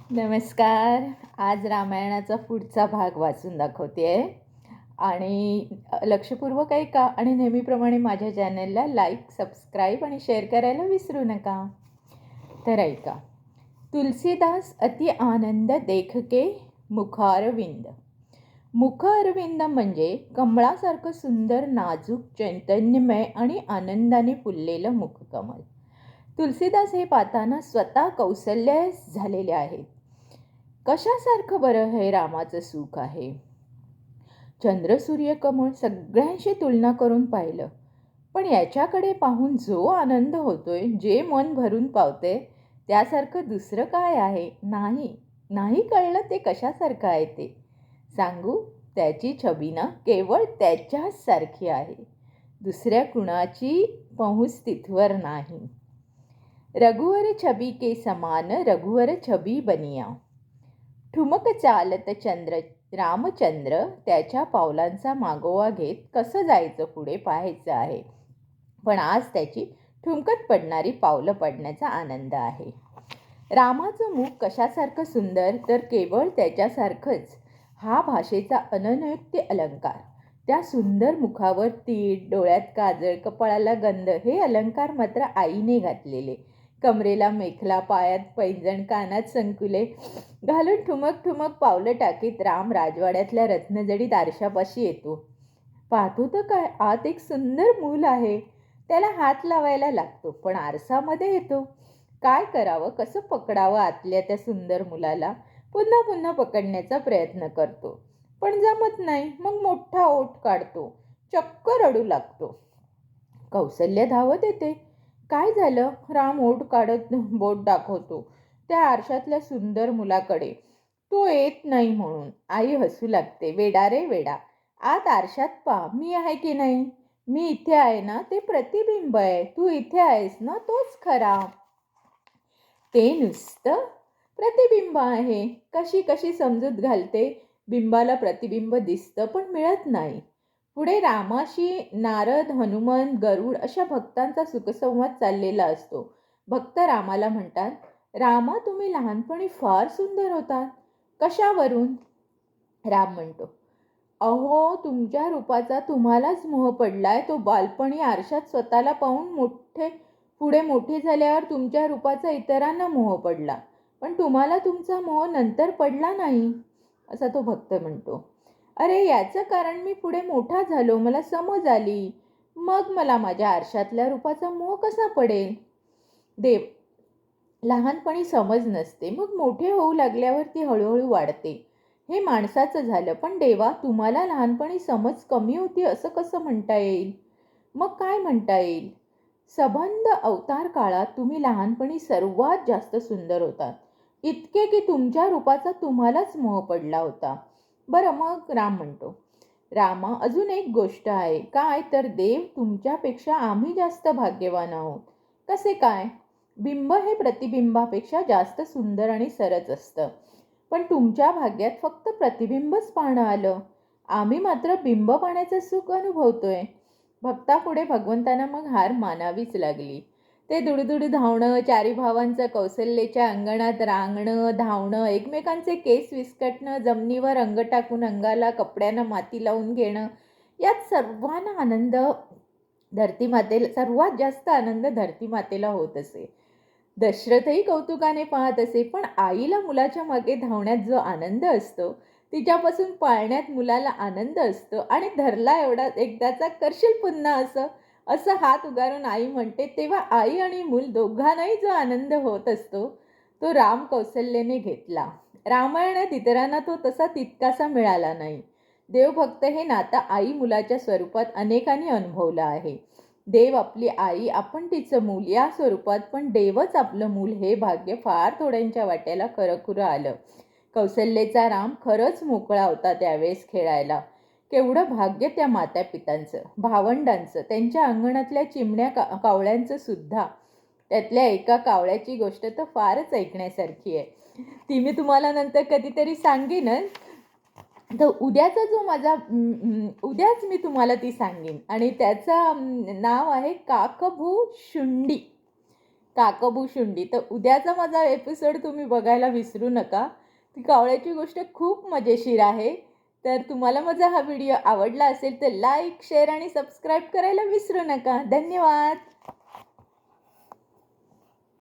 नमस्कार. आज रामायणाचा पुढचा भाग वाचून दाखवते आहे आणि लक्षपूर्वक ऐका आणि नेहमीप्रमाणे माझ्या चॅनलला लाईक, सबस्क्राईब आणि शेअर करायला विसरू नका. तर ऐका. तुलसीदास अति आनंद देखके मुखारविंद. मुखारविंद म्हणजे कमळासारखं सुंदर, नाजूक, चैतन्यमय आणि आनंदाने फुललेलं मुखकमल. तुलसीदास हे पाहताना स्वतः कौसल्य झालेले आहेत. कशासारखं बरं हे रामाचं सुख आहे. चंद्रसूर्य कमळ सगळ्यांशी तुलना करून पाहिलं, पण याच्याकडे पाहून जो आनंद होतोय, जे मन भरून पावते, त्यासारखं दुसरं काय आहे. नाही कळलं ते कशासारखं आहे ते सांगू. त्याची छबी ना केवळ त्याच्याच सारखी आहे, दुसऱ्या कुणाची पहुंच तिथवर नाही. रघुवर छबी के समान रघुवर छबी बनिया. ठुमक चालत रामचंद्र त्याच्या पावलांचा मागोवा घेत कसं जायचं पुढे पाहायचं आहे. पण आज त्याची ठुमकत पडणारी पावलं पडण्याचा आनंद आहे. रामाचं मुख कशासारखं सुंदर, तर केवळ त्याच्यासारखंच हा भाषेचा अनन्ययुक्त अलंकार. त्या सुंदर मुखावर तीट, डोळ्यात काजळ, कपाळाला गंध हे अलंकार मात्र आईने घातलेले. कमरेला मेखला, पायात पैंजण, कानात संकुले घालून ठुमक ठुमक पावलं टाकीत राम राजवाड्यातल्या रत्नजडीत आरशापाशी येतो. पाहतो तर काय, आत एक सुंदर मूल आहे. त्याला हात लावायला लागतो, पण आरसामध्ये येतो. काय करावं, कसं पकडावं आतल्या त्या सुंदर मुलाला. पुन्हा पुन्हा पकडण्याचा प्रयत्न करतो, पण जमत नाही. मग मोठा ओठ काढतो, चक्क रडू लागतो. कौसल्य धावत येते. काय झालं. राम ओठ काढत बोट दाखवतो त्या आरशातल्या सुंदर मुलाकडे. तो येत नाही म्हणून आई हसू लागते. वेडा रे वेडा, आत आरशात पहा, मी आहे की नाही. मी इथे आहे ना, ते प्रतिबिंब आहे. तू इथे आहेस ना, तोच खरा. ते नुसतं प्रतिबिंब आहे. कशी कशी समजूत घालते. बिंबाला प्रतिबिंब दिसतं पण मिळत नाही. पुढे रामाशी नारद, हनुमान, गरुड अशा भक्तांचा सुखसंवाद चाललेला असतो. भक्त रामाला म्हणतात, रामा तुम्ही लहानपणी फार सुंदर होतात. कशावरून. राम म्हणतो, अहो तुमच्या रूपाचा तुम्हालाच मोह पडलाय. तो बालपणी आरशात स्वतःला पाहून पुढे मोठे झाल्यावर तुमच्या रूपाचा इतरांना मोह पडला, पण तुम्हाला तुमचा मोह नंतर पडला नाही, असा तो भक्त म्हणतो. अरे याचं कारण मी पुढे मोठा झालो, मला समज आली, मग मला माझ्या आरशातल्या रूपाचा मोह कसा पडेल. देव, लहानपणी समज नसते, मग मोठे होऊ लागल्यावर ती हळूहळू वाढते. हे माणसाचं झालं, पण देवा तुम्हाला लहानपणी समज कमी होती असं कसं म्हणता येईल. मग काय म्हणता येईल. सबंध अवतार काळात तुम्ही लहानपणी सर्वात जास्त सुंदर होतात, इतके की तुमच्या रूपाचा तुम्हालाच मोह पडला होता. बरं मग. राम म्हणतो, रामा अजून एक गोष्ट आहे. काय तर देव, तुमच्यापेक्षा आम्ही जास्त भाग्यवान आहोत. कसे काय. बिंब हे प्रतिबिंबापेक्षा जास्त सुंदर आणि सरस असतं, पण तुमच्या भाग्यात फक्त प्रतिबिंबच पाहणं आलं. आम्ही मात्र बिंब पाहण्याचं सुख अनुभवतोय. भक्तापुढे भगवंतांना मग हार मानावीच लागली. ते दुडदुड धावणं, चारी भावांचं कौसल्याच्या अंगणात रांगणं, धावणं, एकमेकांचे केस विस्कटणं, जमिनीवर अंग टाकून अंगाला कपड्यानं माती लावून घेणं, यात सर्वात जास्त आनंद धरतीमातेला होत असे. दशरथही कौतुकाने पाहत असे, पण आईला मुलाच्या मागे धावण्यात जो आनंद असतो, तिच्यापासून पाळण्यात मुलाला आनंद असतो, आणि धरला एवढा एकदाचा करशील पुन्हा असं असं हात उगारून आई म्हणते, तेव्हा आई आणि मूल दोघांनाही जो आनंद होत असतो, तो राम कौसल्याने घेतला. रामायणात इतरांना तो तसा तितकासा मिळाला नाही. देवभक्त हे नातं आई मुलाच्या स्वरूपात अनेकांनी अनुभवलं आहे. देव आपली आई, आपण तिचं मूल या स्वरूपात, पण देवच आपलं मूल हे भाग्य फार थोड्यांच्या वाट्याला खरंखुरं आलं. कौसल्याचा राम खरंच मोकळा होता त्यावेळेस खेळायला. केवढं भाग्य त्या माता पितांचं, भावंडांचं, त्यांच्या अंगणातल्या चिमण्या कावळ्यांचं सुद्धा. त्यातल्या एका कावळ्याची गोष्ट तर फारच ऐकण्यासारखी आहे. ती मी तुम्हाला नंतर कधीतरी सांगेनच. तर उद्याच मी तुम्हाला ती सांगेन, आणि त्याचं नाव आहे काकभू शुंडी. काकभूषुंडी. तर उद्याचा माझा एपिसोड तुम्ही बघायला विसरू नका. ती कावळ्याची गोष्ट खूप मजेशीर आहे. तर तुम्हाला माझा हा व्हिडिओ आवडला असेल तर लाईक, शेअर आणि सबस्क्राईब करायला विसरू नका. धन्यवाद.